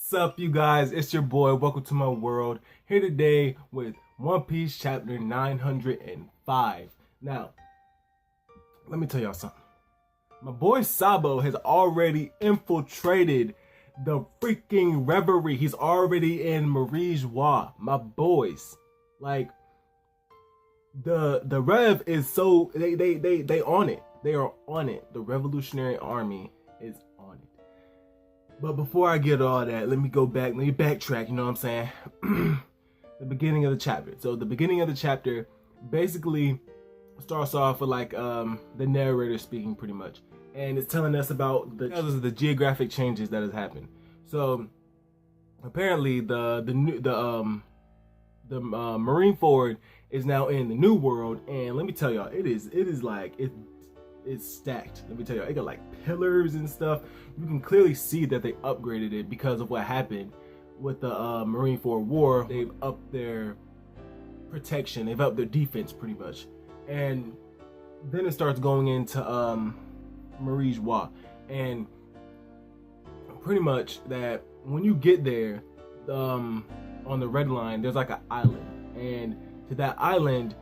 What's up, you guys? It's your boy. Welcome to my world. Here today with One Piece chapter 905. Now, let me tell y'all something. My boy Sabo has already infiltrated the freaking reverie. He's already in Marie Joie. My boys. Like, the Rev is so they on it. They are on it. The Revolutionary Army is on it. But before I get all that, let me go back, let me backtrack, you know what I'm saying? The beginning of the chapter. So the beginning of the chapter basically starts off with like the narrator speaking pretty much. And it's telling us about the geographic changes that has happened. So apparently the Marine Ford is now in the New World, and let me tell y'all, it's stacked. Let me tell you, it got like pillars and stuff. You can clearly see that they upgraded it because of what happened with the Marine Ford War. They've upped their protection, they've upped their defense pretty much. And then it starts going into Marie Joie, and pretty much that when you get there, on the red line, there's like an island, and to that island,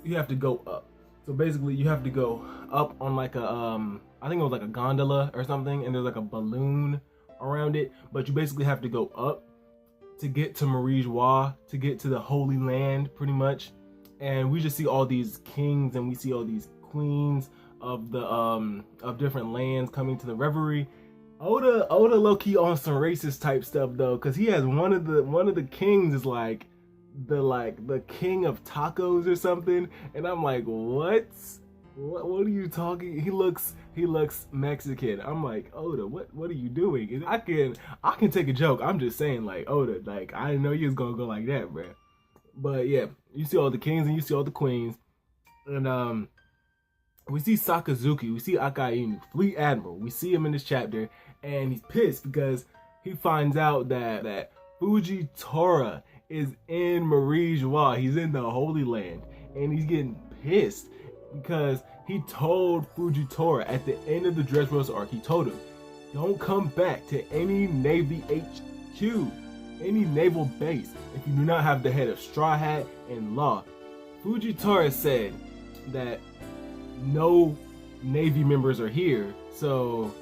you have to go up. So basically, you have to go up on like a, I think it was like a gondola or something, and there's like a balloon around it. But you basically have to go up to get to Marie Joie, to get to the Holy Land, pretty much. And we just see all these kings and we see all these queens of the of different lands coming to the reverie. Oda low-key on some racist type stuff though, because he has one of the kings is like the king of tacos or something, and I'm like, what are you talking? He looks Mexican. I'm like, Oda, what are you doing? I can take a joke. I'm just saying, like, Oda, like, I didn't know you was gonna go like that, bro. But yeah, you see all the kings and you see all the queens, and we see Sakazuki, we see Akainu, Fleet Admiral. We see him in this chapter, and he's pissed because he finds out that Fujitora is in Marie Joie. He's in the Holy Land, and he's getting pissed because he told Fujitora at the end of the Dressrosa arc, he told him, don't come back to any Navy HQ, any naval base, if you do not have the head of Straw Hat and Law. Fujitora said that no Navy members are here, so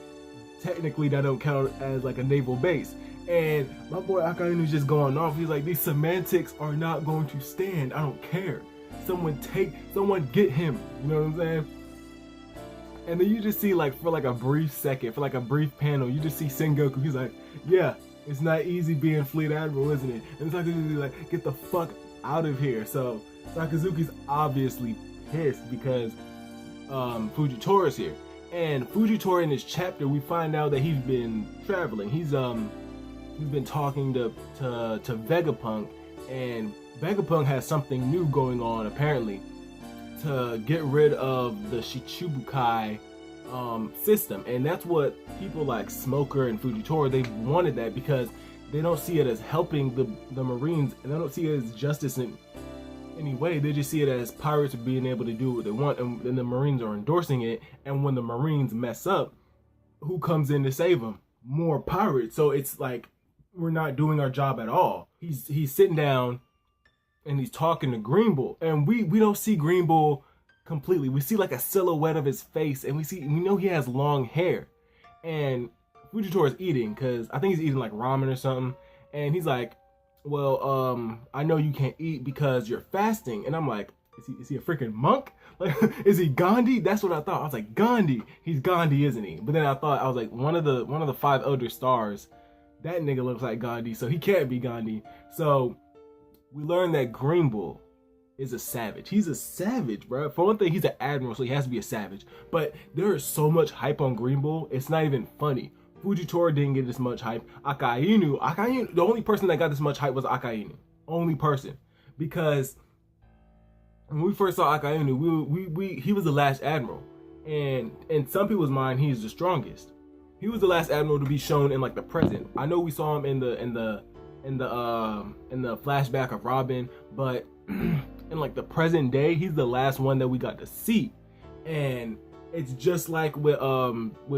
technically that don't count as like a naval base. And my boy Akainu's just going off. He's like, these semantics are not going to stand. I don't care. Someone get him. You know what I'm saying? And then you just see, like, for like a brief second, for like a brief panel, you just see Sengoku. He's like, yeah, it's not easy being Fleet Admiral, isn't it? And Sakazuki's like, get the fuck out of here. So Sakazuki's obviously pissed because Fujitora is here. And Fujitora in this chapter, we find out that he's been traveling. He's been talking to Vegapunk, and Vegapunk has something new going on apparently to get rid of the Shichibukai system, and that's what people like Smoker and Fujitora, they wanted that because they don't see it as helping the Marines, and they don't see it as justice in any way. They just see it as pirates being able to do what they want, and the Marines are endorsing it. And when the Marines mess up, who comes in to save them? More pirates. So it's like, we're not doing our job at all. He's sitting down and he's talking to Green Bull, and we don't see Green Bull completely. We see like a silhouette of his face, and we know he has long hair. And Fujitora is eating, because I think he's eating like ramen or something, and he's like, well, I know you can't eat because you're fasting. And I'm like, is he a freaking monk? Like, is he Gandhi? That's what I thought. I was like, Gandhi. He's Gandhi, isn't he? But then I was like, one of the 5 elder stars, that nigga looks like Gandhi, so he can't be Gandhi. So we learned that Green Bull is a savage. He's a savage, bro. For one thing, he's an admiral, so he has to be a savage. But there is so much hype on Green Bull, it's not even funny. Fujitora didn't get this much hype. Akainu, the only person that got this much hype was Akainu. Only person. Because when we first saw Akainu, he was the last admiral. And in some people's mind, he's the strongest. He was the last admiral to be shown in like the present. I know we saw him in the flashback of Robin, but in like the present day, he's the last one that we got to see. And it's just like with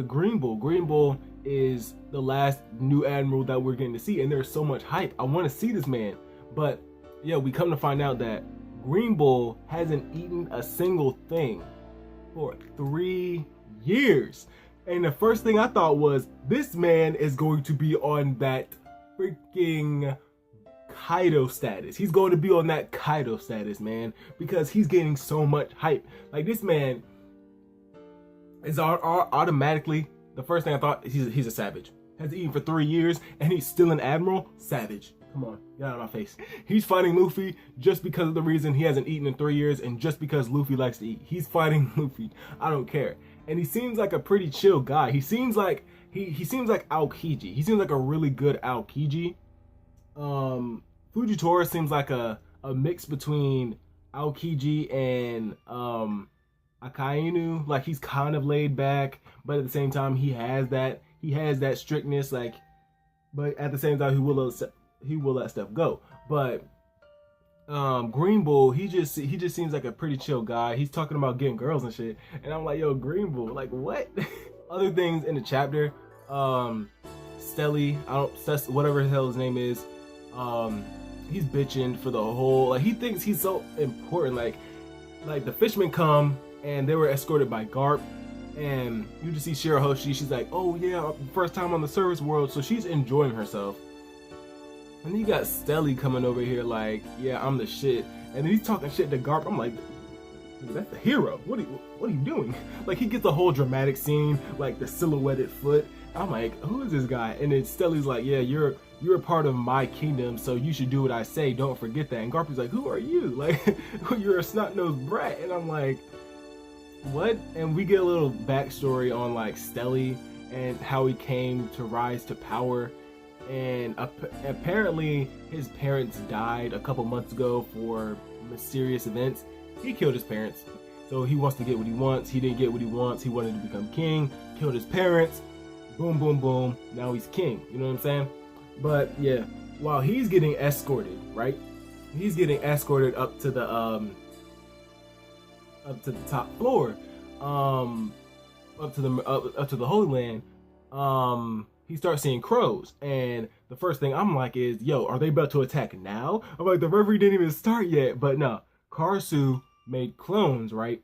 Green Bull. Green Bull is the last new admiral that we're getting to see, and there's so much hype. I want to see this man, but yeah, we come to find out that Green Bull hasn't eaten a single thing for 3 years. And the first thing I thought was, this man is going to be on that freaking Kaido status. He's going to be on that Kaido status, man, because he's getting so much hype. Like, this man is automatically, the first thing I thought, he's a savage. Has eaten for 3 years and he's still an admiral? Savage. Come on, get out of my face. He's fighting Luffy just because of the reason he hasn't eaten in 3 years, and just because Luffy likes to eat. He's fighting Luffy. I don't care. And he seems like a pretty chill guy. He seems like he seems like Aokiji. He seems like a really good Aokiji. Fujitora seems like a mix between Aokiji and Akainu. Like, he's kind of laid back, but at the same time he has that strictness, like, but at the same time he will let stuff go. But Green Bull, he just seems like a pretty chill guy. He's talking about getting girls and shit, and I'm like, yo, Green Bull, like, what? Other things in the chapter, Stelly, whatever the hell his name is, he's bitching for the whole, like, he thinks he's so important. Like the fishermen come and they were escorted by Garp, and you just see Shirahoshi. She's like, oh yeah, first time on the service world, so she's enjoying herself. And then you got Stelly coming over here like, yeah, I'm the shit. And then he's talking shit to Garp. I'm like, that's the hero. What are you doing? Like, he gets the whole dramatic scene, like the silhouetted foot. I'm like, who is this guy? And then Stelly's like, yeah, you're a part of my kingdom, so you should do what I say. Don't forget that. And Garp is like, who are you? Like, you're a snot-nosed brat. And I'm like, what? And we get a little backstory on like Stelly and how he came to rise to power. And apparently his parents died a couple months ago for mysterious events. He killed his parents, so he wants to get what he wants. He didn't get what he wants. He wanted to become king, killed his parents, boom, boom, boom, now he's king. You know what I'm saying? But yeah, while he's getting escorted, right? He's getting escorted up to the top floor, up to the Holy Land. He starts seeing crows, and the first thing I'm like is, yo, are they about to attack now? I'm like, the reverie didn't even start yet. But no, Karasu made clones, right?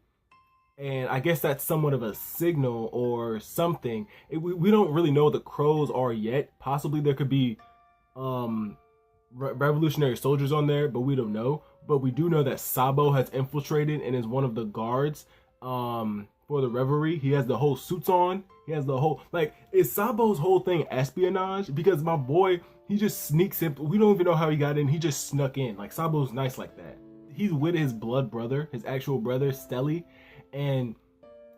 And I guess that's somewhat of a signal or something. We don't really know what the crows are yet. Possibly there could be revolutionary soldiers on there, but we don't know. But we do know that Sabo has infiltrated and is one of the guards for the reverie. He has the whole suits on. He has the whole, like, is Sabo's whole thing espionage? Because my boy, he just sneaks in. We don't even know how he got in. He just snuck in. Like, Sabo's nice like that. He's with his blood brother, his actual brother, Stelly. And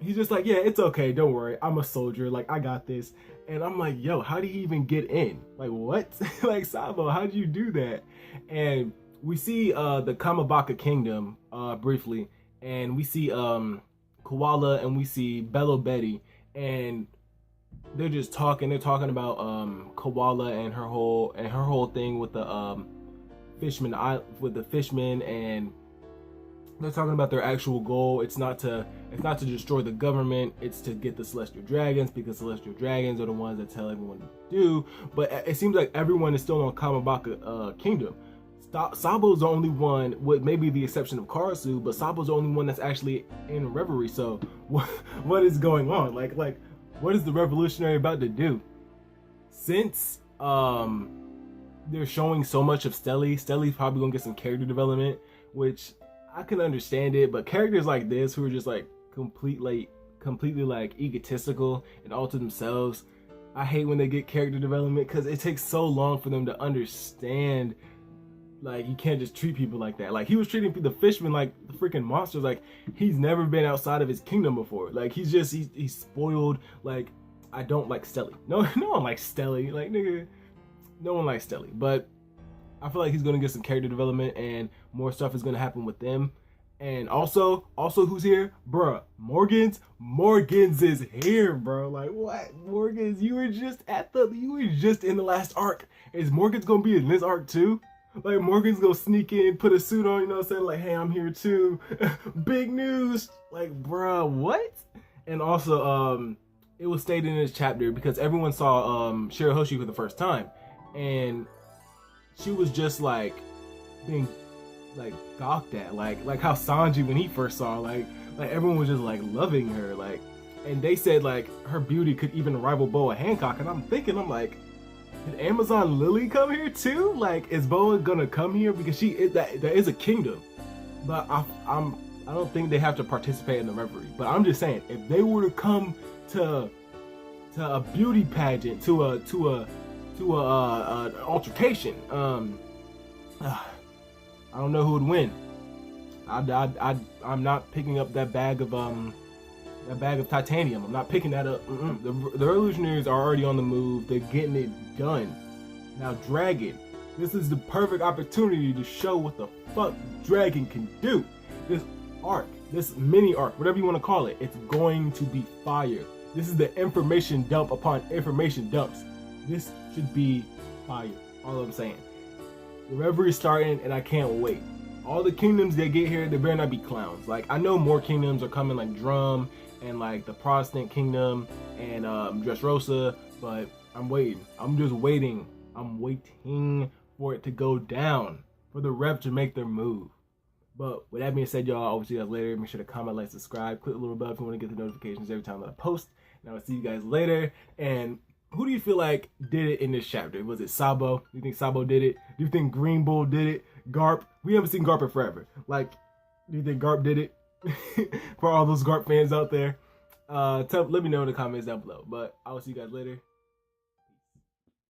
he's just like, yeah, it's okay. Don't worry. I'm a soldier. Like, I got this. And I'm like, yo, how did he even get in? Like, what? Like, Sabo, how did you do that? And we see the Kamabaka Kingdom briefly. And we see Koala and we see Bello Betty. And they're just talking. They're talking about Koala and her whole thing with the fishmen, and they're talking about their actual goal. It's not to destroy the government. It's to get the Celestial Dragons, because Celestial Dragons are the ones that tell everyone what to do. But it seems like everyone is still on Kamabaka Kingdom. Sabo's the only one, with maybe the exception of Karasu, but Sabo's the only one that's actually in Reverie. So what is going on? Like what is the revolutionary about to do? Since they're showing so much of Stelly's probably gonna get some character development, which I can understand it. But characters like this who are just like completely like egotistical and all to themselves, I hate when they get character development, because it takes so long for them to understand. Like, you can't just treat people like that. Like, he was treating the fishermen like the freaking monsters. Like, he's never been outside of his kingdom before. Like, he's spoiled. Like, I don't like Stelly. No one likes Stelly. Like, nigga, no one likes Stelly. But I feel like he's gonna get some character development, and more stuff is gonna happen with them. And also who's here? Bruh, Morgans is here, bro. Like, what? Morgans, you were just in the last arc. Is Morgans gonna be in this arc too? Like, Morgan's gonna sneak in, put a suit on, you know what I'm saying? Like, hey, I'm here too. Big news. Like, bruh, what? And also, it was stated in this chapter because everyone saw Shirahoshi for the first time, and she was just like being like gawked at, like how Sanji when he first saw her, like everyone was just like loving her, like, and they said like her beauty could even rival Boa Hancock, and I'm like, did Amazon Lily come here too? Like, is Boa gonna come here because she is that there is a kingdom, but I don't think they have to participate in the reverie. But I'm just saying, if they were to come to a beauty pageant, to a altercation, I don't know who would win. I'm not picking up that bag of titanium. I'm not picking that up. The revolutionaries are already on the move. They're getting it done. Now Dragon, this is the perfect opportunity to show what the fuck Dragon can do. This arc, this mini arc, whatever you want to call it, it's going to be fire. This is the information dump upon information dumps. This should be fire. All I'm saying. The reverie is starting, and I can't wait. All the kingdoms that get here, they better not be clowns. Like, I know more kingdoms are coming, like Drum and like the Protestant kingdom and Dressrosa, but I'm waiting. I'm just waiting. I'm waiting for it to go down, for the Rev to make their move. But with that being said, y'all, I'll see you guys later. Make sure to comment, like, subscribe, click the little bell if you want to get the notifications every time that I post. And I will see you guys later. And who do you feel like did it in this chapter? Was it Sabo? Do you think Sabo did it? Do you think Green Bull did it? Garp? We haven't seen Garp in forever. Like, do you think Garp did it? For all those Garp fans out there, let me know in the comments down below. But I will see you guys later.